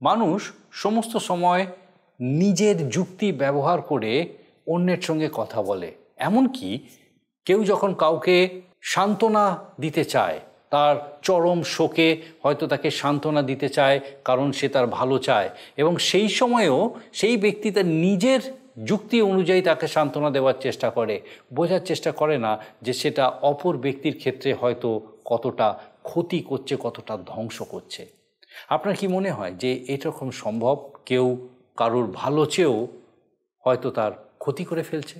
মানুষ সমস্ত সময় নিজের যুক্তি ব্যবহার করে অন্যের সঙ্গে কথা বলে। এমনকি কেউ যখন কাউকে সান্ত্বনা দিতে চায়, তার চরম শোকে হয়তো তাকে সান্ত্বনা দিতে চায় কারণ সে তার ভালো চায়, এবং সেই সময়েও সেই ব্যক্তি তার নিজের যুক্তি অনুযায়ী তাকে সান্ত্বনা দেওয়ার চেষ্টা করে, বোঝার চেষ্টা করে না যে সেটা অপর ব্যক্তির ক্ষেত্রে হয়তো কতটা ক্ষতি করছে, কতটা ধ্বংস করছে। আপনার কি মনে হয় যে এরকম সম্ভব? কেউ কারোর ভালো চেয়েও হয়তো তার ক্ষতি করে ফেলছে?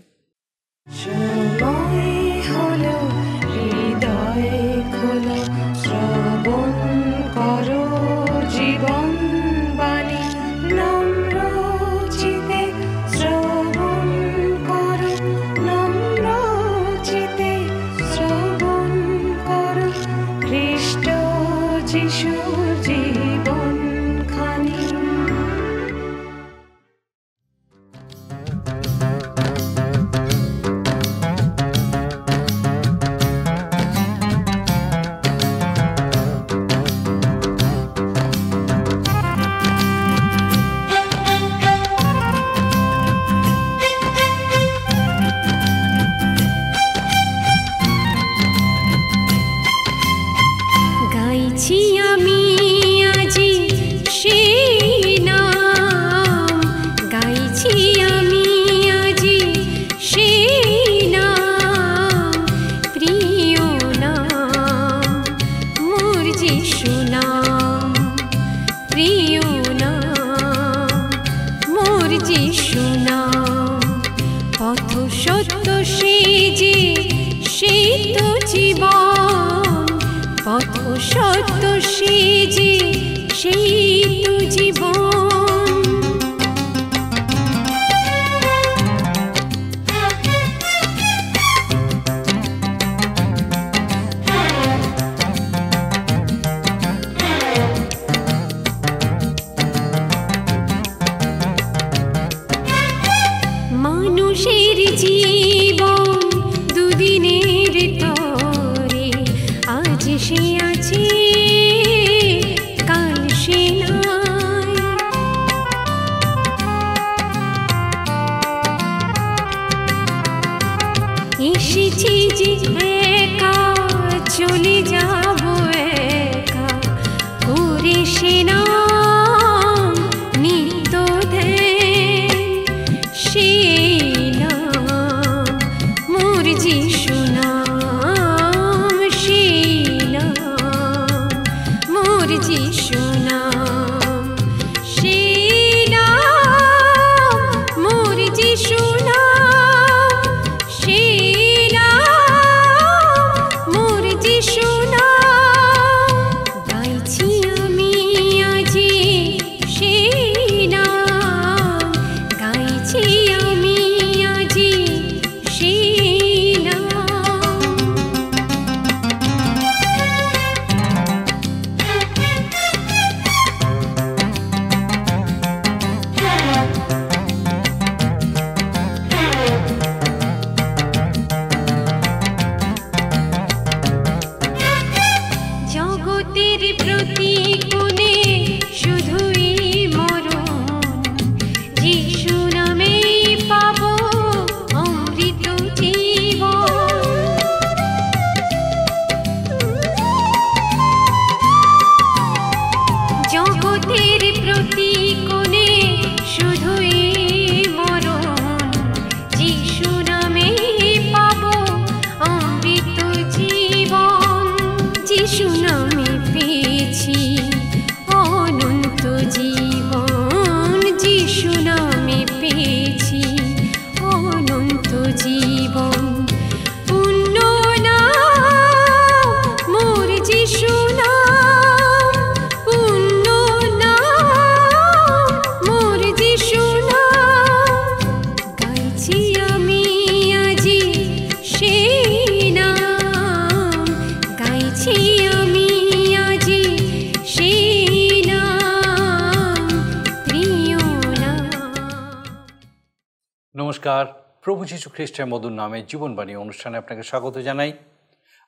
নমস্কার, প্রভু যীশু খ্রিস্টের মধুর নামে জীবনবাণী অনুষ্ঠানে আপনাকে স্বাগত জানাই।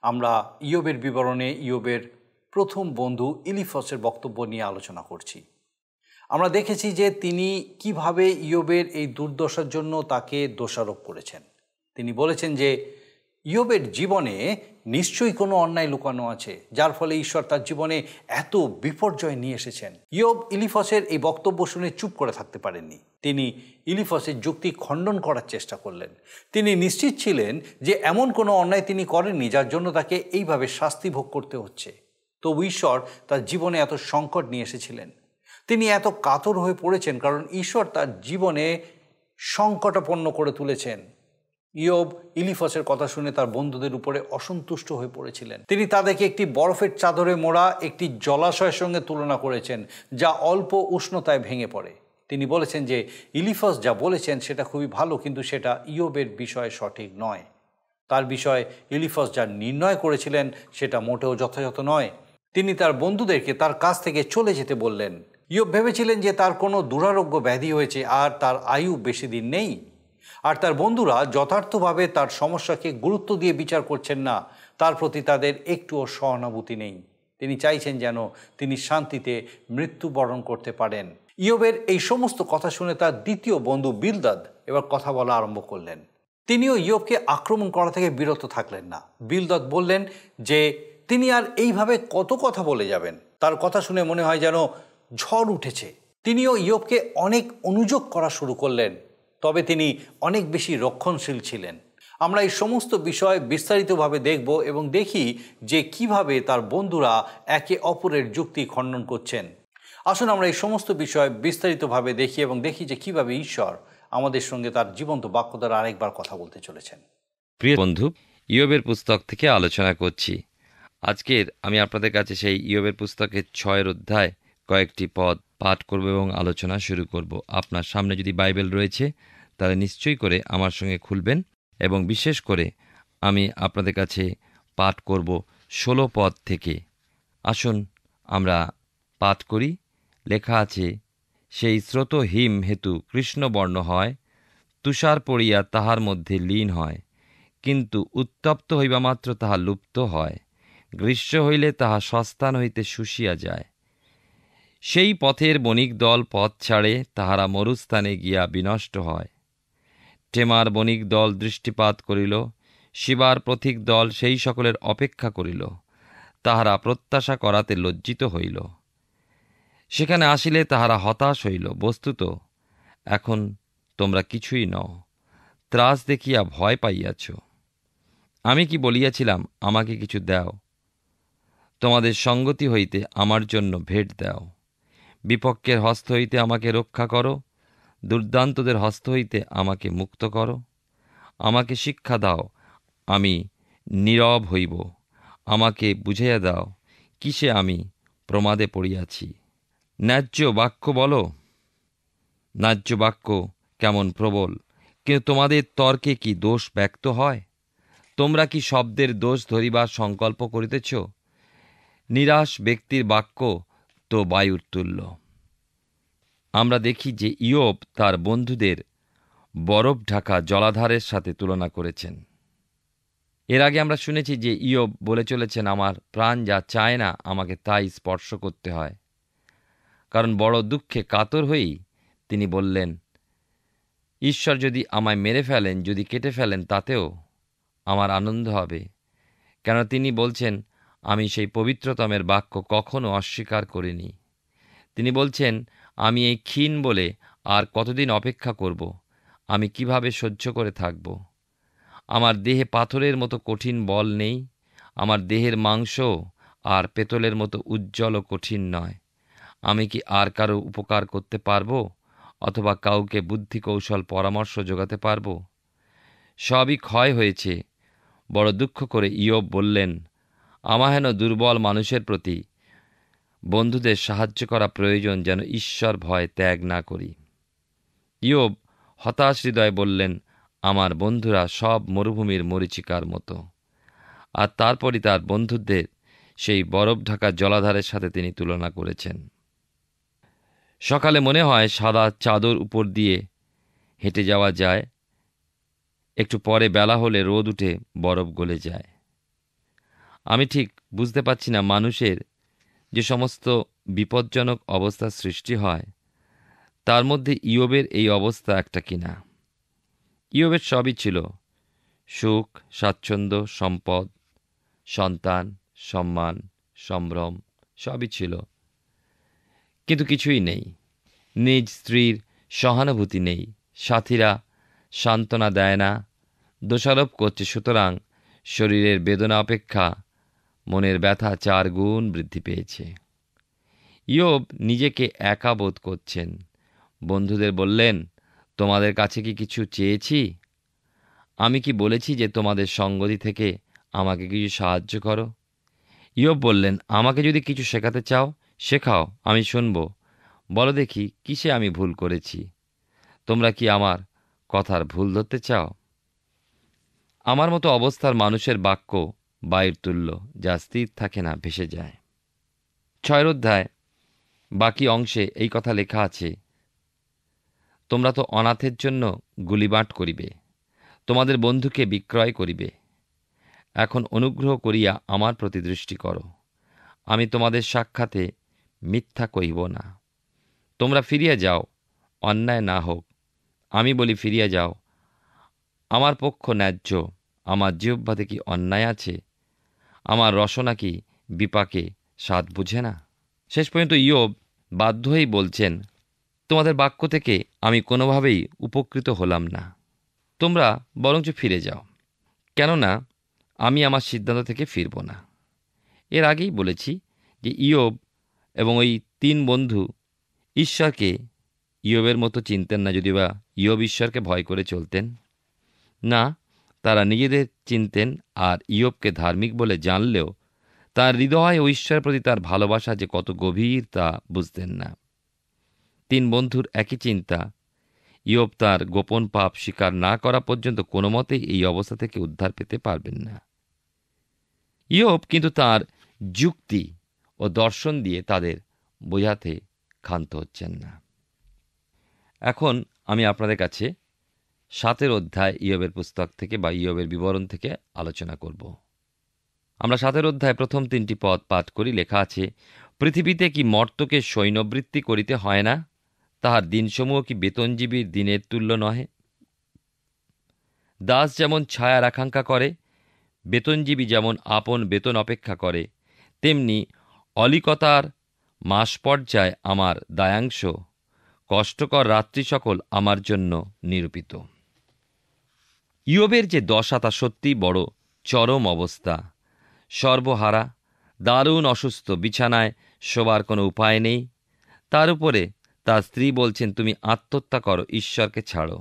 আমরা ইয়োবের বিবরণে ইয়োবের প্রথম বন্ধু ইলিফসের বক্তব্য নিয়ে আলোচনা করছি। আমরা দেখেছি যে তিনি কিভাবে ইয়োবের এই দুর্দশার জন্য তাকে দোষারোপ করেছেন। তিনি বলেছেন যে ইয়োবের জীবনে নিশ্চয়ই কোনো অন্যায় লুকানো আছে, যার ফলে ঈশ্বর তার জীবনে এত বিপর্যয় নিয়ে এসেছেন। ইয়োব ইলিফসের এই বক্তব্য শুনে চুপ করে থাকতে পারেননি। তিনি ইলিফসের যুক্তি খণ্ডন করার চেষ্টা করলেন। তিনি নিশ্চিত ছিলেন যে এমন কোনো অন্যায় তিনি করেননি যার জন্য তাকে এইভাবে শাস্তি ভোগ করতে হচ্ছে। তবু ঈশ্বর তার জীবনে এত সংকট নিয়ে এসেছিলেন। তিনি এত কাতর হয়ে পড়েছেন কারণ ঈশ্বর তার জীবনে সংকটাপন্ন করে তুলেছেন। ইয়োব ইলিফসের কথা শুনে তার বন্ধুদের উপরে অসন্তুষ্ট হয়ে পড়েছিলেন। তিনি তাদেরকে একটি বরফের চাদরে মোড়া একটি জলাশয়ের সঙ্গে তুলনা করেছেন, যা অল্প উষ্ণতায় ভেঙে পড়ে। তিনি বলেছেন যে ইলিফস যা বলেছেন সেটা খুবই ভালো, কিন্তু সেটা ইয়োবের বিষয়ে সঠিক নয়। তার বিষয়ে ইলিফস যা নির্ণয় করেছিলেন সেটা মোটেও যথাযথ নয়। তিনি তার বন্ধুদেরকে তার কাছ থেকে চলে যেতে বললেন। ইয়োব ভেবেছিলেন যে তার কোনো দুরারোগ্য ব্যাধি হয়েছে আর তার আয়ু বেশি দিন নেই। আর তার বন্ধুরা যথার্থভাবে তার সমস্যাকে গুরুত্ব দিয়ে বিচার করছেন না, তার প্রতি তাদের একটুও সহানুভূতি নেই। তিনি চাইছেন যেন তিনি শান্তিতে মৃত্যুবরণ করতে পারেন। ইয়োবের এই সমস্ত কথা শুনে তার দ্বিতীয় বন্ধু বিলদাদ এবার কথা বলা আরম্ভ করলেন। তিনিও ইয়োবকে আক্রমণ করা থেকে বিরত থাকলেন না। বিলদাদ বললেন যে তিনি আর এইভাবে কত কথা বলে যাবেন। তার কথা শুনে মনে হয় যেন ঝড় উঠেছে। তিনিও ইয়োবকে অনেক অনুযোগ করা শুরু করলেন, তবে তিনি অনেক বেশি রক্ষণশীল ছিলেন। আমরা এই সমস্ত বিষয় বিস্তারিতভাবে দেখব এবং দেখি যে কিভাবে তার বন্ধুরা একে অপরের যুক্তি খণ্ডন করছেন। আসুন আমরা এই সমস্ত বিষয় বিস্তারিতভাবে দেখি এবং দেখি যে কিভাবে ঈশ্বর আমাদের সঙ্গে তার জীবন্ত বাক্য দ্বারা আরেকবার কথা বলতে চলেছেন। প্রিয় বন্ধু, ইয়োবের পুস্তক থেকে আলোচনা করছি। আজকের আমি আপনাদের কাছে সেই ইয়োবের পুস্তকের 6 অধ্যায় কয়েকটি পদ পাঠ করব এবং আলোচনা শুরু করব। আপনার সামনে যদি বাইবেল রয়েছে তাহলে নিশ্চয়ই করে আমার সঙ্গে খুলবেন এবং বিশেষ করে আমি আপনাদের কাছে পাঠ করব 16 পদ থেকে। আসুন আমরা পাঠ করি। লেখা আছে, সেই স্রোত হিম হেতু কৃষ্ণবর্ণ হয়, তুষার পড়িয়া তাহার মধ্যে লীন হয়, কিন্তু উত্তপ্ত হইবা মাত্র তাহা লুপ্ত হয়, গ্রীষ্ম হইলে তাহা সস্তান হইতে শুষিয়া যায়। সেই পথের বণিক দল পথ ছাড়ে, তাহারা মরুস্থানে গিয়া বিনষ্ট হয়। টেমার বণিক দল দৃষ্টিপাত করিল, শিবার পথিক দল সেই সকলের অপেক্ষা করিল, তাহারা প্রত্যাশা করাতে লজ্জিত হইল। সেখানে আসিলে তাহারা হতাশ হইল। বস্তুত এখন তোমরা কিছুই নও, ত্রাস দেখিয়া ভয় পাইয়াছ। আমি কি বলিয়াছিলাম, আমাকে কিছু দাও, তোমাদের সঙ্গতি হইতে আমার জন্য ভেট দাও। বিপক্ষের হস্ত হইতে আমাকে রক্ষা করো, দুর্দান্তদের হস্ত হইতে আমাকে মুক্ত করো। আমাকে শিক্ষা দাও, আমি নীরব হইব। আমাকে বুঝাইয়া দাও, কিসে আমি প্রমাদে পড়িয়াছি। ন্যায্য বাক্য বলো। ন্যায্য বাক্য কেমন প্রবল, কিন্তু তোমাদের তর্কে কি দোষ ব্যক্ত হয়? তোমরা কি শব্দের দোষ ধরিবার সংকল্প করিতেছ? নিরাশ ব্যক্তির বাক্য তো বায়ুর তুল্য। আমরা দেখি যে ইয়োব তার বন্ধুদের বরফ ঢাকা জলাধারের সাথে তুলনা করেছেন। এর আগে আমরা শুনেছি যে ইয়োব বলে চলেছেন, আমার প্রাণ যা চায় না আমাকে তাই স্পর্শ করতে হয়। কারণ বড় দুঃখে কাতর হয়েই তিনি বললেন, ঈশ্বর যদি আমায় মেরে ফেলেন, যদি কেটে ফেলেন, তাতেও আমার আনন্দ হবে। কেন তিনি বলছেন, আমি সেই পবিত্রতমের বাক্য কখনো অস্বীকার করিনি। তিনি বলছেন, আমি এই ক্ষীণ বলে আর কতদিন অপেক্ষা করব? আমি কিভাবে সহ্য করে থাকব? আমার দেহে পাথরের মতো কঠিন বল নেই, আমার দেহের মাংস আর পেতলের মতো উজ্জ্বল ও কঠিন নয়। আমি কি আর কারো উপকার করতে পারব, অথবা কাউকে বুদ্ধি কৌশল পরামর্শ যোগাতে পারব? সবই ক্ষয় হয়েছে। বড় দুঃখ করে ইয়োব বললেন, আমার হেন দুর্বল মানুষের প্রতি বন্ধুদের সাহায্য করা প্রয়োজন, যেন ঈশ্বর ভয় ত্যাগ না করি। ইয়োব হতাশ হৃদয়ে বললেন, আমার বন্ধুরা সব মরুভূমির মরীচিকার মতো। আর তারপরই তার বন্ধুদের সেই বরফ ঢাকা জলাধারের সাথে তিনি তুলনা করেছেন। সকালে মনে হয় সাদা চাদর উপর দিয়ে হেঁটে যাওয়া যায়, একটু পরে বেলা হলে রোদ উঠে বরফ গলে যায়। আমি ঠিক বুঝতে পারছি না, মানুষের যে সমস্ত বিপজ্জনক অবস্থার সৃষ্টি হয় তার মধ্যে ইয়োবের এই অবস্থা একটা কিনা। ইয়োবের সবই ছিল, সুখ, স্বাচ্ছন্দ্য, সম্পদ, সন্তান, সম্মান, সম্ভ্রম সবই ছিল, কিন্তু কিছুই নেই। নিজ স্ত্রীর সহানুভূতি নেই, সাথীরা সান্ত্বনা দেয় না, দোষারোপ করছে। সুতরাং শরীরের বেদনা অপেক্ষা মনের ব্যথা 4 গুণ বৃদ্ধি পেয়েছে। ইয়োব নিজেকে একা বোধ করছেন। বন্ধুদের বললেন, তোমাদের কাছে কি কিছু চেয়েছি? আমি কি বলেছি যে তোমাদের সঙ্গতি থেকে আমাকে কিছু সাহায্য করো? ইয়োব বললেন, আমাকে যদি কিছু শেখাতে চাও শেখাও, আমি শুনব। বলো দেখি কিসে আমি ভুল করেছি? তোমরা কি আমার কথার ভুল ধরতে চাও? আমার মতো অবস্থার মানুষের বাক্য বায়ুর তুল্য, যা স্থির থাকে না, ভেসে যায়। 6 অধ্যায় বাকি অংশে এই কথা লেখা আছে, তোমরা তো অনাথের জন্য গুলিবাট করিবে, তোমাদের বন্ধুকে বিক্রয় করিবে। এখন অনুগ্রহ করিয়া আমার প্রতি দৃষ্টি করো, আমি তোমাদের সাক্ষাতে মিথ্যা কহিব না। তোমরা ফিরিয়া যাও, অন্যায় না হোক। আমি বলি, ফিরিয়া যাও, আমার পক্ষ ন্যায্য। আমার জিহ্বাতে কি অন্যায় আছে? আমার রসনা কি বিপাকে স্বাদ বুঝে না? শেষ পর্যন্ত ইয়োব বাধ্য হয়েই বলছেন, তোমাদের বাক্য থেকে আমি কোনোভাবেই উপকৃত হলাম না, তোমরা বরঞ্চ ফিরে যাও, কেননা আমি আমার সিদ্ধান্ত থেকে ফিরব না। এর আগেই বলেছি যে ইয়োব এবং ওই 3 বন্ধু ঈশ্বরকে ইয়োবের মতো চিনতেন না, যদিও বা ইয়োব ঈশ্বরকে ভয় করে চলতেন না। তারা নিজেদের চিনতেন, আর ইয়োবকে ধার্মিক বলে জানলেও তার হৃদয় ও ঈশ্বরের প্রতি তার ভালোবাসা যে কত গভীর তা বুঝতেন না। 3 বন্ধুর একই চিন্তা, ইয়োব তার গোপন পাপ স্বীকার না করা পর্যন্ত কোনো মতেই এই অবস্থা থেকে উদ্ধার পেতে পারবেন না। ইয়োব কিন্তু তার যুক্তি ও দর্শন দিয়ে তাদের বোঝাতে ক্ষান্ত হচ্ছেন না। এখন আমি আপনাদের কাছে 7 অধ্যায় ইয়োবের পুস্তক থেকে বা ইয়োবের বিবরণ থেকে আলোচনা করব। আমরা 7 অধ্যায় প্রথম 3টি পদ পাঠ করি। লেখা আছে, পৃথিবীতে কি মর্ত্যকে সৈন্যবৃত্তি করিতে হয় না? তাহার দিনসমূহ কি বেতনজীবীর দিনের তুল্য নহে? দাস যেমন ছায়ার আকাঙ্ক্ষা করে, বেতনজীবী যেমন আপন বেতন অপেক্ষা করে, তেমনি অলিকতার মাস পর্যায় আমার দায়াংশ, কষ্টকর রাত্রি সকল আমার জন্য নিরূপিত। ইয়োবের যে দশা তা সত্যিই বড় চরম অবস্থা। সর্বহারা, দারুণ অসুস্থ, বিছানায় শোবার কোনো উপায় নেই। তার উপরে তার স্ত্রী বলছেন, তুমি আত্মহত্যা করো, ঈশ্বরকে ছাড়ো।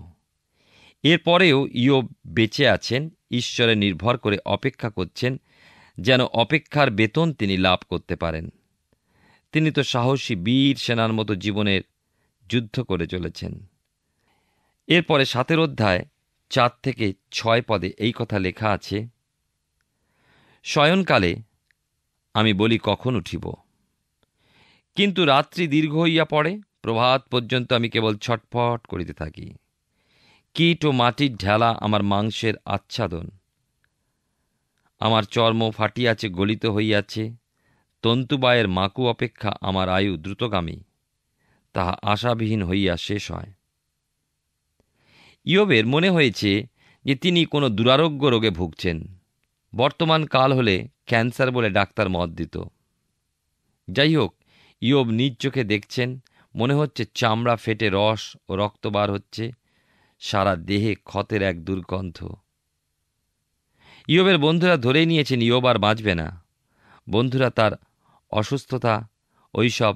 এরপরেও ইয়োব বেঁচে আছেন, ঈশ্বরে নির্ভর করে অপেক্ষা করছেন, যেন অপেক্ষার বেতন তিনি লাভ করতে পারেন। তিনি তো সাহসী বীর সেনার মতো জীবনের যুদ্ধ করে চলেছেন। এরপরে 7 অধ্যায় 4 থেকে 6 পদে এই কথা লেখা আছে, শয়নকালে আমি বলি, কখন উঠিব? কিন্তু রাত্রি দীর্ঘ হইয়া পড়ে, প্রভাত পর্যন্ত আমি কেবল ছটফট করিতে থাকি। কীট ও মাটির ঢেলা আমার মাংসের আচ্ছাদন, আমার চর্ম ফাটিয়াছে, গলিত হইয়াছে। তন্তুবায়ের মাকু অপেক্ষা আমার আয়ু দ্রুতগামী, তাহা আশাবিহীন হইয়া শেষ হয়। ইয়োবের মনে হয়েছে যে তিনি কোনো দুরারোগ্য রোগে ভুগছেন। বর্তমান কাল হলে ক্যান্সার বলে ডাক্তার মত দিত। যাই হোক, ইয়োব নিজ চোখে দেখছেন, মনে হচ্ছে চামড়া ফেটে রস ও রক্ত বার হচ্ছে, সারা দেহে ক্ষতের এক দুর্গন্ধ। ইয়োবের বন্ধুরা ধরেই নিয়েছেন ইয়োব আর বাঁচবে না। বন্ধুরা তার অসুস্থতা, ওইসব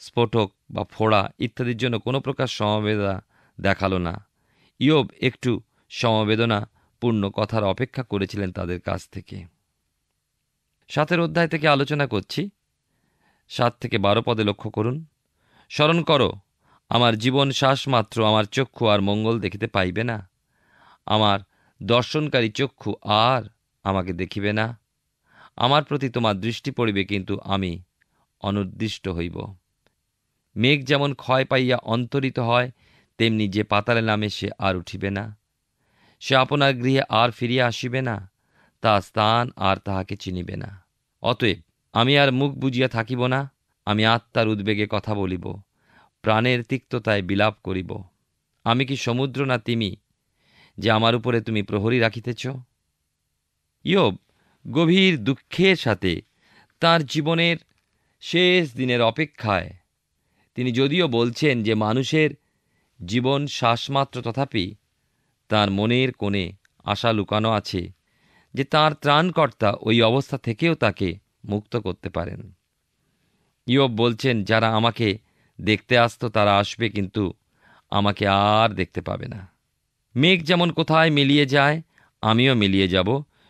স্ফোটক বা ফোড়া ইত্যাদির জন্য কোনো প্রকার সমবেদনা দেখালো না। ইয়োব একটু সমবেদনা পূর্ণ কথার অপেক্ষা করেছিলেন তাদের কাছ থেকে। 7 অধ্যায় থেকে আলোচনা করছি। 7 থেকে 12 পদে লক্ষ্য করুন, স্মরণ করো, আমার জীবন শ্বাস মাত্র, আমার চক্ষু আর মঙ্গল দেখিতে পাইবে না। আমার দর্শনকারী চক্ষু আর আমাকে দেখিবে না। আমার প্রতি তোমার দৃষ্টি পড়িবে, কিন্তু আমি অনির্দিষ্ট হইব। মেঘ যেমন ক্ষয় পাইয়া অন্তরিত হয়, তেমনি যে পাতালে নামে সে আর উঠিবে না। সে আপনার গৃহে আর ফিরিয়া আসিবে না, তার স্থান আর তাহাকে চিনিবে না। অতএব আমি আর মুখ বুজিয়া থাকিব না, আমি আত্মার উদ্বেগে কথা বলিব। প্রাণের তিক্ততায় বিলাপ করিব? আমি কি সমুদ্র না তিমি যে আমার উপরে তুমি প্রহরী রাখিতেছ? ইয়োব গভীর দুঃখের সাথে তার জীবনের শেষ দিনের অপেক্ষায়, তিনি যদিও বলছেন যে মানুষের জীবন শ্বাসমাত্র, তথাপি তার মনের কোণে আশা লুকানো আছে যে তার ত্রাণকর্তা ওই অবস্থা থেকেও তাকে মুক্ত করতে পারেন। ইয়োব বলছেন, যারা আমাকে দেখতে আসতো তারা আসবে, কিন্তু আমাকে আর দেখতে পাবে না। মেঘ যেমন কোথায় মিলিয়ে যায়, আমিও মিলিয়ে যাব।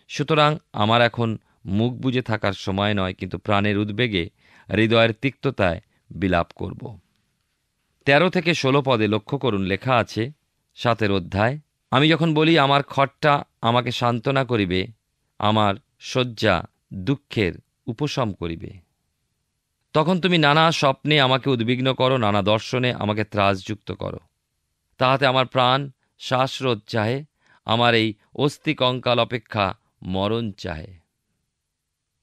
সুতরাং আমার এখন মুখ বুজে থাকার সময় নয়, কিন্তু প্রাণের উদ্বেগে, হৃদয়ের তিক্ততায় বিলাপ করব। 13 থেকে 16 পদে লক্ষ্য করুন, লেখা আছে 7 অধ্যায়, আমি যখন বলি আমার খটটা আমাকে সান্ত্বনা করিবে, আমার শয্যা দুঃখের উপশম করিবে, তখন তুমি নানা স্বপ্নে আমাকে উদ্বিগ্ন করো, নানা দর্শনে আমাকে ত্রাসযুক্ত করো। তাহাতে আমার প্রাণ শ্বাসরোধ চাহে, আমার এই অস্থি কঙ্কাল অপেক্ষা মরণ চাহে।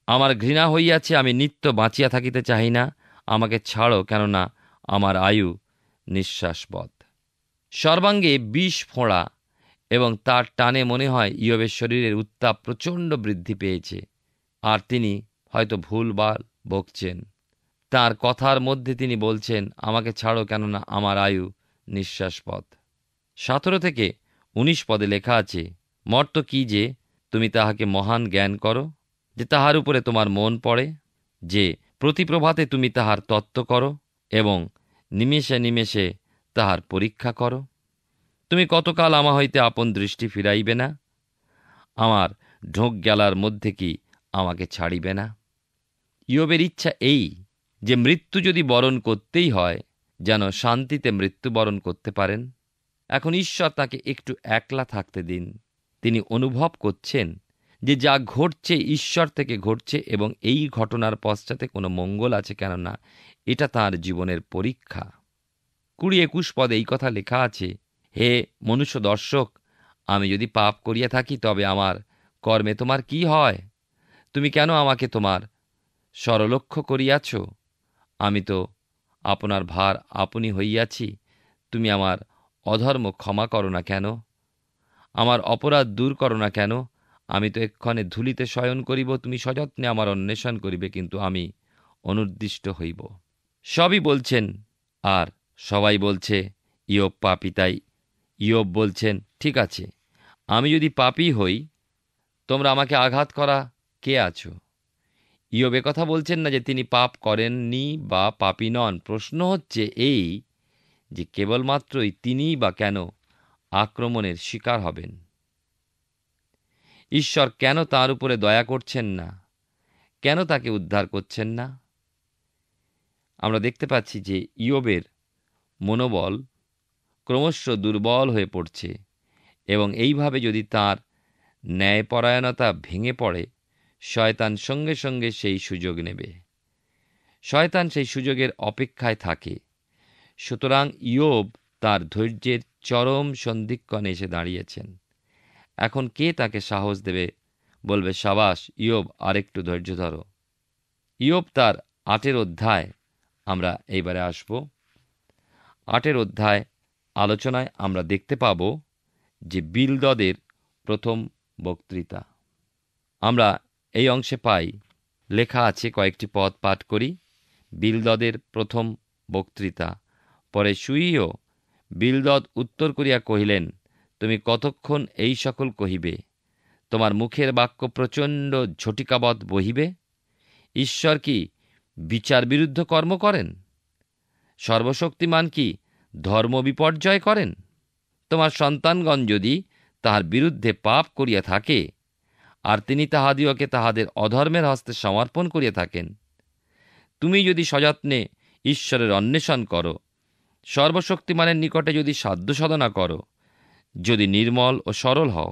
আমার ঘৃণা হইয়াছে, আমি নিত্য বাঁচিয়া থাকিতে চাহি না। আমাকে ছাড়ো, কেননা আমার আয়ু নিঃশ্বাসবৎ। সর্বাঙ্গে বিষ ফোঁড়া এবং তার টানে মনে হয় ইয়োবের শরীরের উত্তাপ প্রচণ্ড বৃদ্ধি পেয়েছে, আর তিনি হয়তো ভুলভাল বকছেন। তার কথার মধ্যে তিনি বলছেন, আমাকে ছাড়ো, কেননা আমার আয়ু নিঃশ্বাসপথ। 17 থেকে 19 পদে লেখা আছে, মর্ত কি যে তুমি তাহাকে মহান জ্ঞান করো, যে তাহার উপরে তোমার মন পড়ে, যে প্রতি প্রভাতে তুমি তাহার তত্ত্ব করো এবং নিমেষে নিমেষে তাহার পরীক্ষা করো। তুমি কতকাল আমা হইতে আপন দৃষ্টি ফিরাইবে না? আমার ঢোক গেলার মধ্যে কি আমাকে ছাড়িবে না? ইয়োবের ইচ্ছা এই যে মৃত্যু যদি বরণ করতেই হয়, যেন শান্তিতে মৃত্যুবরণ করতে পারেন। এখন ঈশ্বর তাকে একটু একলা থাকতে দিন। তিনি অনুভব করছেন যে যা ঘটছে ঈশ্বর থেকে ঘটছে এবং এই ঘটনার পশ্চাতে কোনো মঙ্গল আছে, কেননা এটা তার জীবনের পরীক্ষা। 20-21 পদে এই কথা লেখা আছে, হে মনুষ্য দর্শক, আমি যদি পাপ করিয়া থাকি তবে আমার কর্মে তোমার কি হয়? তুমি কেন আমাকে তোমার সরলক্ষ্য করিয়াছ? আমি তো আপনার ভার আপনি হইয়াছি। তুমি আমার অধর্ম ক্ষমা করো না কেন? আমার অপরাধ দূর করো না কেন? আমি তো এক্ষণে ধূলিতে শয়ন করিব, তুমি সযত্নে আমার অন্বেষণ করিবে, কিন্তু আমি অনুদ্দিষ্ট হইব। সবই বলছেন, আর সবাই বলছে ইয়োব পাপী। তাই ইয়োব বলছেন, ঠিক আছে, আমি যদি পাপী হই, তোমরা আমাকে আঘাত করা কে আছো? ইয়োব কথা বলছেন না যে তিনি পাপ করেননি বা পাপী নন। প্রশ্ন হচ্ছে এই যে কেবলমাত্রই তিনিই বা কেন আক্রমণের শিকার হবেন? ঈশ্বর কেন তার উপরে দয়া করছেন না? কেন তাকে উদ্ধার করছেন না? আমরা দেখতে পাচ্ছি যে ইয়োবের মনোবল ক্রমশ দুর্বল হয়ে পড়ছে, এবং এইভাবে যদি তার ন্যায়পরায়ণতা ভেঙে পড়ে, শয়তান সঙ্গে সঙ্গে সেই সুযোগ নেবে। শয়তান সেই সুযোগের অপেক্ষায় থাকে। সুতরাং ইয়োব তার ধৈর্যের চরম সন্ধিক্ষণে এসে দাঁড়িয়েছেন। এখন কে তাকে সাহস দেবে, বলবে, সাবাস ইয়োব, আরেকটু ধৈর্য ধরো। ইয়োব তার 8 অধ্যায় আমরা এইবারে আসব। 8 অধ্যায় আলোচনায় আমরা দেখতে পাব যে বিলদদের প্রথম বক্তৃতা। আমরা এই অংশে পাই, লেখা আছে, কয়েকটি পদ পাঠ করি। বিলদদের প্রথম বক্তৃতা। পরে শুইও বিলদদ উত্তর করিয়া কহিলেন, তুমি কতক্ষণ এই সকল কহিবে? তোমার মুখের বাক্য প্রচণ্ড ঝটিকাবৎ বহিবে। ঈশ্বর কি বিচার বিরুদ্ধ কর্ম করেন? সর্বশক্তিমান কি ধর্ম বিপর্যয় করেন? তোমার সন্তানগণ যদি তাহার বিরুদ্ধে পাপ করিয়া থাকে, আর তিনি তাহাদিওকে তাহাদের অধর্মের হস্তে সমর্পণ করিয়া থাকেন, তুমি যদি সযত্নে ঈশ্বরের অন্বেষণ করো, সর্বশক্তিমানের নিকটে যদি সাধ্য সাধনা করো, যদি নির্মল ও সরল হও,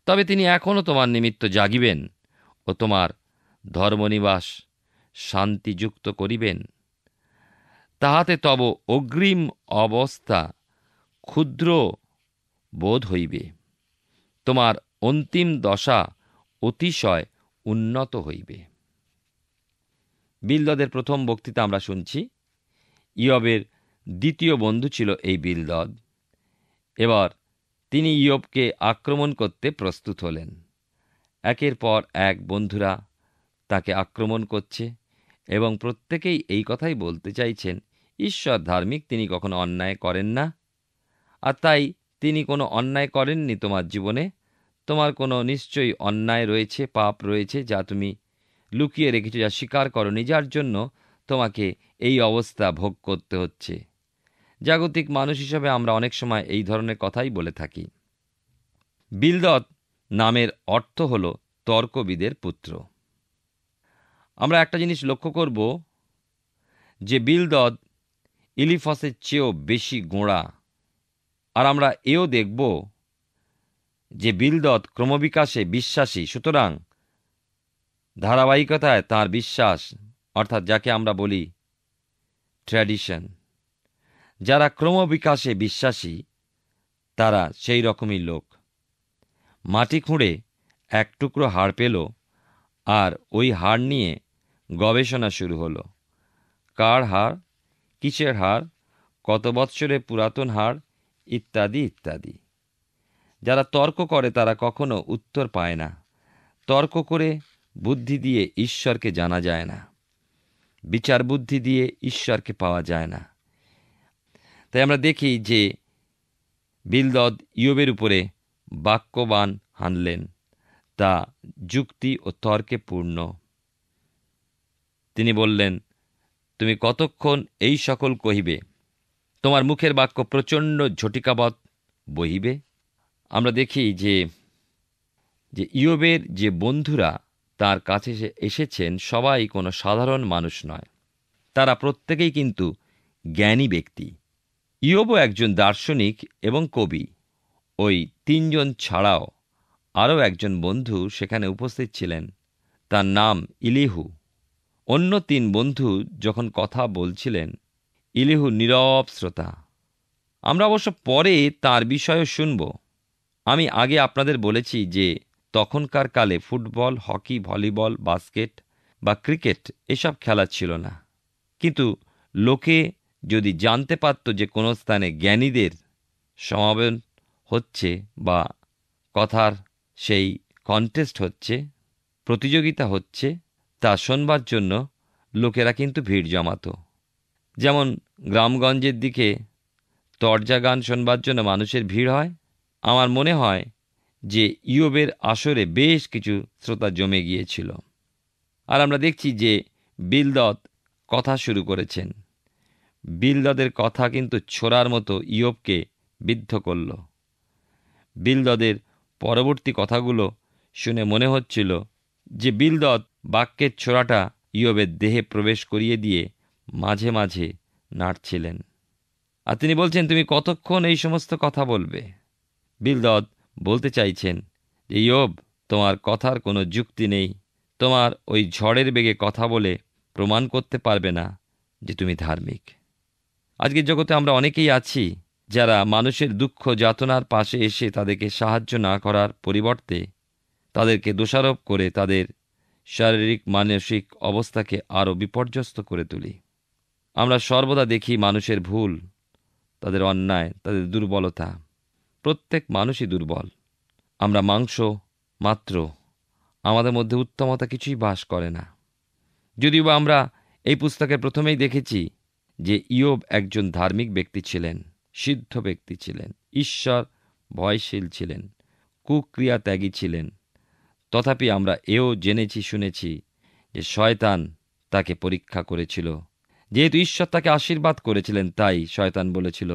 তবে তিনি এখনও তোমার নিমিত্ত জাগিবেন ও তোমার ধর্মনিবাস শান্তিযুক্ত করিবেন। তাহাতে তব অগ্রিম অবস্থা ক্ষুদ্র বোধ হইবে, তোমার অন্তিম দশা অতিশয় উন্নত হইবে। বিলদদের প্রথম বক্তৃতা আমরা শুনছি। ইয়োবের দ্বিতীয় বন্ধু ছিল এই বিলদদ। এবার তিনি ইয়োবকে আক্রমণ করতে প্রস্তুত হলেন। একের পর এক বন্ধুরা তাকে আক্রমণ করছে এবং প্রত্যেকেই এই কথাই বলতে চাইছেন, ঈশ্বর ধার্মিক, তিনি কখনো অন্যায় করেন না, আর তাই তিনি কোনো অন্যায় করেননি তোমার জীবনে। তোমার কোনো নিশ্চয়ই অন্যায় রয়েছে, পাপ রয়েছে, যা তুমি লুকিয়ে রেখেছো, যা স্বীকার করনি, যার জন্য তোমাকে এই অবস্থা ভোগ করতে হচ্ছে। জাগতিক মানুষ হিসাবে আমরা অনেক সময় এই ধরনের কথাই বলে থাকি। বিলদদ নামের অর্থ হল তর্কবিদের পুত্র। আমরা একটা জিনিস লক্ষ্য করব যে বিলদদ ইলিফাসের চেয়েও বেশি গোঁড়া, আর আমরা এও দেখব যে বিলদদ ক্রমবিকাশে বিশ্বাসী। সুতরাং ধারাবাহিকতায় তার বিশ্বাস, অর্থাৎ যাকে আমরা বলি ট্র্যাডিশন, যারা ক্রমবিকাশে বিশ্বাসী তারা সেই রকমই লোক। মাটি খুঁড়ে এক টুকরো হাড় পেল, আর ওই হাড় নিয়ে গবেষণা শুরু হলো। কার হাড়, কিসের হাড়, কত বৎসরের পুরাতন হাড়, ইত্যাদি ইত্যাদি। যারা তর্ক করে তারা কখনো উত্তর পায় না। তর্ক করে বুদ্ধি দিয়ে ঈশ্বরকে জানা যায় না, বিচার বুদ্ধি দিয়ে ঈশ্বরকে পাওয়া যায় না। তাই আমরা দেখি যে বিলদদ ইয়োবের উপরে বাক্যবাণ হানলেন, তা যুক্তি ও তর্কে পূর্ণ। তিনি বললেন, তুমি কতক্ষণ এই সকল কহিবে? তোমার মুখের বাক্য প্রচণ্ড ঝটিকাবৎ বহিবে। আমরা দেখি যে ইয়োবের যে বন্ধুরা তার কাছে এসেছেন সবাই কোনো সাধারণ মানুষ নয়, তারা প্রত্যেকেই কিন্তু জ্ঞানী ব্যক্তি। ইয়োবও একজন দার্শনিক এবং কবি। ওই তিনজন ছাড়াও আরও একজন বন্ধু সেখানে উপস্থিত ছিলেন, তার নাম ইলিহু। অন্য তিন বন্ধু যখন কথা বলছিলেন, ইলিহু নীরব শ্রোতা। আমরা অবশ্য পরে তার বিষয়েও শুনব। আমি আগে আপনাদের বলেছি যে তখনকার কালে ফুটবল, হকি, ভলিবল, বাস্কেট বা ক্রিকেট এসব খেলা ছিল না। কিন্তু লোকে যদি জানতে পারত যে কোনো স্থানে জ্ঞানীদের সমাবেশ হচ্ছে বা কথার সেই কন্টেস্ট হচ্ছে, প্রতিযোগিতা হচ্ছে, তা শোনবার জন্য লোকেরা কিন্তু ভিড় জমাতো। যেমন গ্রামগঞ্জের দিকে তরজা গান শোনবার জন্য মানুষের ভিড় হয়। আমার মনে হয় যে ইয়োবের আসরে বেশ কিছু শ্রোতা জমে গিয়েছিল। আর আমরা দেখছি যে বিলদদ কথা শুরু করেছেন। বিলদদের কথা কিন্তু ছোড়ার মতো ইয়োবকে বিদ্ধ করল। বিলদদের পরবর্তী কথাগুলো শুনে মনে হচ্ছিল যে বিলদদ বাক্যের ছোড়াটা ইয়োবের দেহে প্রবেশ করিয়ে দিয়ে মাঝে মাঝে নাড়ছিলেন। আর তিনি বলছেন, তুমি কতক্ষণ এই সমস্ত কথা বলবে? বিলদদ বলতে চাইছেন যে ইয়োব, তোমার কথার কোনো যুক্তি নেই। তোমার ওই ঝড়ের বেগে কথা বলে প্রমাণ করতে পারবে না যে তুমি ধার্মিক। আজকের জগতে আমরা অনেকেই আছি যারা মানুষের দুঃখ যাতনার পাশে এসে তাদেরকে সাহায্য না করার পরিবর্তে তাদেরকে দোষারোপ করে তাদের শারীরিক মানসিক অবস্থাকে আরও বিপর্যস্ত করে তুলি। আমরা সর্বদা দেখি মানুষের ভুল, তাদের অন্যায়, তাদের দুর্বলতা। প্রত্যেক মানুষই দুর্বল। আমরা মাংস মাত্র, আমাদের মধ্যে উত্তমতা কিছুই বাস করে না। যদিও আমরা এই পুস্তকের প্রথমেই দেখেছি যে ইয়োব একজন ধার্মিক ব্যক্তি ছিলেন, সিদ্ধ ব্যক্তি ছিলেন, ঈশ্বর ভয়শীল ছিলেন, কুক্রিয়া ত্যাগী ছিলেন। তথাপি আমরা এও জেনেছি, শুনেছি যে শয়তান তাকে পরীক্ষা করেছিল। যেহেতু ঈশ্বর তাকে আশীর্বাদ করেছিলেন, তাই শয়তান বলেছিল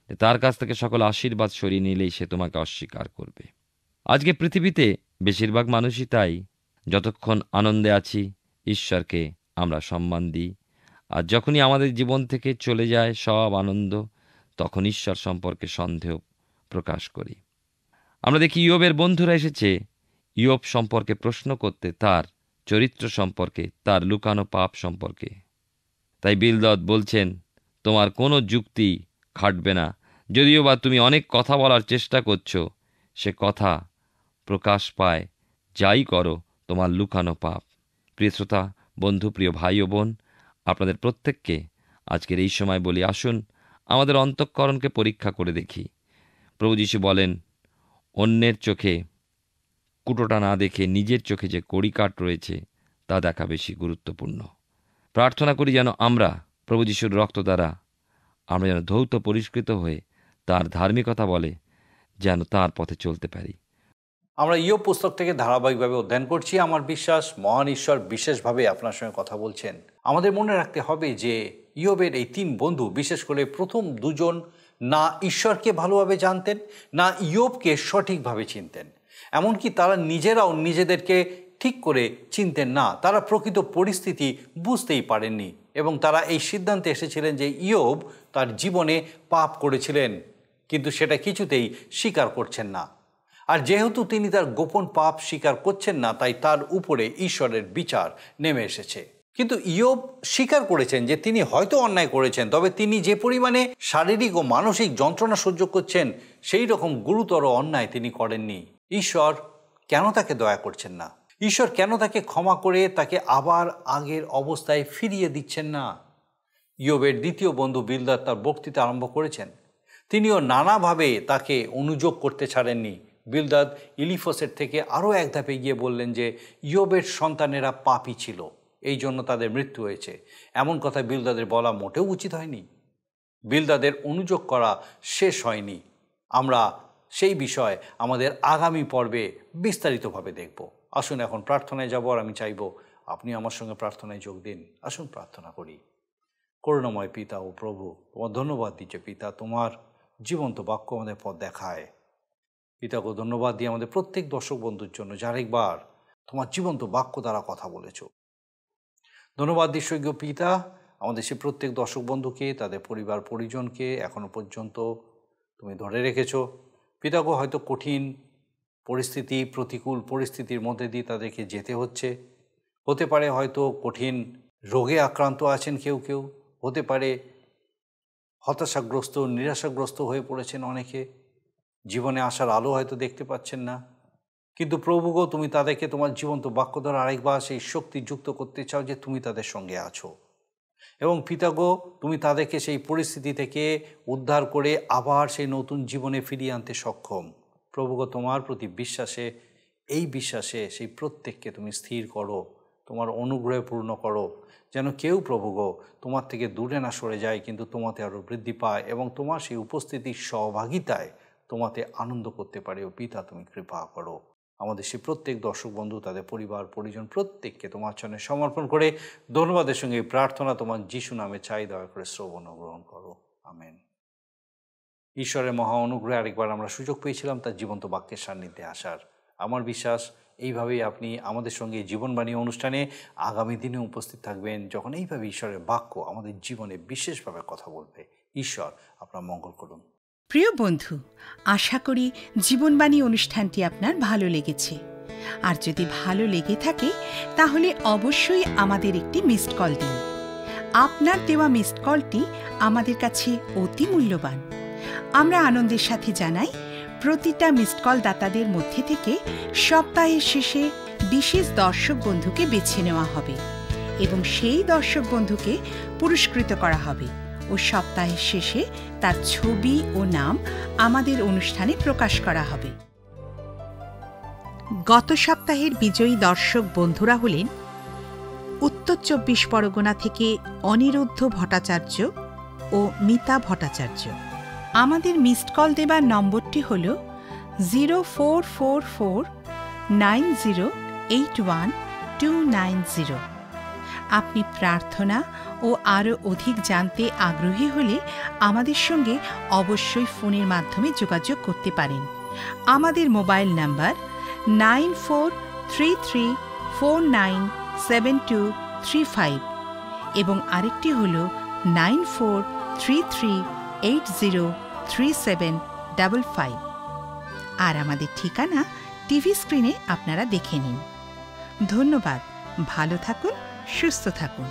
যে তার কাছ থেকে সকল আশীর্বাদ সরিয়ে নিলেই সে তোমাকে অস্বীকার করবে। আজকে পৃথিবীতে বেশিরভাগ মানুষই তাই। যতক্ষণ আনন্দে আছি ঈশ্বরকে আমরা সম্মান দিই, আর যখনই আমাদের জীবন থেকে চলে যায় সব আনন্দ, তখন ঈশ্বর সম্পর্কে সন্দেহ প্রকাশ করি। আমরা দেখি ইয়োবের বন্ধুরা এসেছে ইয়োব সম্পর্কে প্রশ্ন করতে, তার চরিত্র সম্পর্কে, তার লুকানো পাপ সম্পর্কে। তাই বিলদদ বলছেন, তোমার কোনো যুক্তি খাটবে না। যদিও বা তুমি অনেক কথা বলার চেষ্টা করছো, সে কথা প্রকাশ পায়, যাই করো তোমার লুকানো পাপ। প্রিয় শ্রোতা, বন্ধু, প্রিয় ভাই ও বোন, আপনাদের প্রত্যেককে আজকের এই সময় বলি, আসুন আমাদের অন্তঃকরণকে পরীক্ষা করে দেখি। প্রভু যীশু বলেন, অন্যের চোখে কুটোটা না দেখে নিজের চোখে যে কড়িকাঠ রয়েছে তা দেখা বেশি গুরুত্বপূর্ণ। প্রার্থনা করি যেন আমরা প্রভু যীশুর রক্ত দ্বারা আমরা যেন ধৌত পরিষ্কৃত হয়ে তার ধার্মিকতা বলে যেন তার পথে চলতে পারি। আমরা ইয়োব পুস্তক থেকে ধারাবাহিকভাবে অধ্যয়ন করছি। আমার বিশ্বাস মহান ঈশ্বর বিশেষভাবে আপনার সঙ্গে কথা বলছেন। আমাদের মনে রাখতে হবে যে ইয়োবের এই 3 বন্ধু, বিশেষ করে প্রথম 2 জন না ঈশ্বরকে ভালোভাবে জানতেন, না ইয়োবকে সঠিকভাবে চিনতেন। এমনকি তারা নিজেরাও নিজেদেরকে ঠিক করে চিনতেন না। তারা প্রকৃত পরিস্থিতি বুঝতেই পারেননি এবং তারা এই সিদ্ধান্তে এসেছিলেন যে ইয়োব তার জীবনে পাপ করেছিলেন, কিন্তু সেটা কিছুতেই স্বীকার করছেন না। আর যেহেতু তিনি তার গোপন পাপ স্বীকার করছেন না, তাই তার উপরে ঈশ্বরের বিচার নেমে এসেছে। কিন্তু ইয়োব স্বীকার করেছেন যে তিনি হয়তো অন্যায় করেছেন, তবে তিনি যে পরিমাণে শারীরিক ও মানসিক যন্ত্রণা সহ্য করছেন সেই রকম গুরুতর অন্যায় তিনি করেননি। ঈশ্বর কেন তাকে দয়া করছেন না? ঈশ্বর কেন তাকে ক্ষমা করে তাকে আবার আগের অবস্থায় ফিরিয়ে দিচ্ছেন না? ইয়োবের দ্বিতীয় বন্ধু বিলদাদ তার বক্তৃতা আরম্ভ করেছেন। তিনিও নানাভাবে তাকে অনুযোগ করতে ছাড়েননি। বিলদাদ ইলিফসের থেকে আরও এক ধাপে গিয়ে বললেন যে ইয়োবের সন্তানেরা পাপী ছিল, এই জন্য তাদের মৃত্যু হয়েছে। এমন কথা বিলদাদের বলা মোটেও উচিত হয়নি। বিলদাদের অনুযোগ করা শেষ হয়নি। আমরা সেই বিষয় আমাদের আগামী পর্বে বিস্তারিতভাবে দেখব। আসুন এখন প্রার্থনায় যাব, আর আমি চাইব আপনি আমার সঙ্গে প্রার্থনায় যোগ দিন। আসুন প্রার্থনা করি। করুণাময় পিতা ও প্রভু, তোমার ধন্যবাদ দিচ্ছে পিতা, তোমার জীবন্ত বাক্য আমাদের পথ দেখায়। পিতাকে ধন্যবাদ দিয়ে আমাদের প্রত্যেক দর্শক বন্ধুর জন্য যার একবার তোমার জীবন্ত বাক্য দ্বারা কথা বলেছ। ধন্যবাদ দিই স্বর্গীয় পিতা, আমাদের সে প্রত্যেক দর্শক বন্ধুকে, তাদের পরিবার পরিজনকে এখনো পর্যন্ত তুমি ধরে রেখেছ। পিতাকে হয়তো কঠিন পরিস্থিতি, প্রতিকূল পরিস্থিতির মধ্যে দিয়ে তাদেরকে যেতে হচ্ছে। হতে পারে হয়তো কঠিন রোগে আক্রান্ত আছেন কেউ কেউ, হতে পারে হতাশাগ্রস্ত নিরাশাগ্রস্ত হয়ে পড়েছেন অনেকে, জীবনে আসার আলো হয়তো দেখতে পাচ্ছেন না। কিন্তু প্রভুগো, তুমি তাদেরকে তোমার জীবন্ত বাক্য দ্বারা আরেকবার সেই শক্তি যুক্ত করতে চাও যে তুমি তাদের সঙ্গে আছো। এবং পিতাগো, তুমি তাদেরকে সেই পরিস্থিতি থেকে উদ্ধার করে আবার সেই নতুন জীবনে ফিরিয়ে আনতে সক্ষম। প্রভুগো, তোমার প্রতি বিশ্বাসে, এই বিশ্বাসে সেই প্রত্যেককে তুমি স্থির করো, তোমার অনুগ্রহে পূর্ণ করো, যেন কেউ প্রভুগো তোমার থেকে দূরে না সরে যায়, কিন্তু তোমাতে আরও বৃদ্ধি পায় এবং তোমার সেই উপস্থিতির সহভাগিতায় তোমাতে আনন্দ করতে পারে। ও পিতা, তুমি কৃপা করো। আমাদের সেই প্রত্যেক দর্শক বন্ধু, তাদের পরিবার পরিজন প্রত্যেককে তোমার চরণে সমর্পণ করে ধন্যবাদের সঙ্গে এই প্রার্থনা তোমার যিশু নামে চাই, দয়া করে শ্রবণ গ্রহণ করো। আমেন। ঈশ্বরের মহা অনুগ্রহে আরেকবার আমরা সুযোগ পেয়েছিলাম তার জীবন্ত বাক্যের সান্নিধ্যে আসার। আমার বিশ্বাস এইভাবেই আপনি আমাদের সঙ্গে জীবনবাণী অনুষ্ঠানে আগামী দিনে উপস্থিত থাকবেন, যখন এইভাবে ঈশ্বরের বাক্য আমাদের জীবনে বিশেষভাবে কথা বলবে। ঈশ্বর আপনার মঙ্গল করুন। প্রিয় বন্ধু, আশা করি জীবনবাণী অনুষ্ঠানটি আপনার ভালো লেগেছে। আর যদি ভালো লেগে থাকে তাহলে অবশ্যই আমাদের একটি মিসড কল দিন। আপনার দেওয়া মিসড কলটি আমাদের কাছে অতি মূল্যবান। আমরা আনন্দের সাথে জানাই, প্রতিটা মিসড কল দাতাদের মধ্যে থেকে সপ্তাহের শেষে বিশেষ দর্শক বন্ধুকে বেছে নেওয়া হবে এবং সেই দর্শক বন্ধুকে পুরস্কৃত করা হবে ও সপ্তাহের শেষে তার ছবি ও নাম আমাদের অনুষ্ঠানে প্রকাশ করা হবে। গত সপ্তাহের বিজয়ী দর্শক বন্ধুরা হলেন উত্তর ২৪ পরগনা থেকে অনিরুদ্ধ ভট্টাচার্য ও মিতা ভট্টাচার্য। আমাদের মিসড কল দেবার নম্বরটি হল 04449081 আপনি প্রার্থনা ও আরও অধিক জানতে আগ্রহী হলে আমাদের সঙ্গে অবশ্যই ফোনের মাধ্যমে যোগাযোগ করতে পারেন। আমাদের মোবাইল নাম্বার 9433497235 এবং আরেকটি হল 9433803755। আর আমাদের ঠিকানা টিভি স্ক্রিনে আপনারা দেখে নিন। ধন্যবাদ। ভালো থাকুন, সুস্থ থাকুন।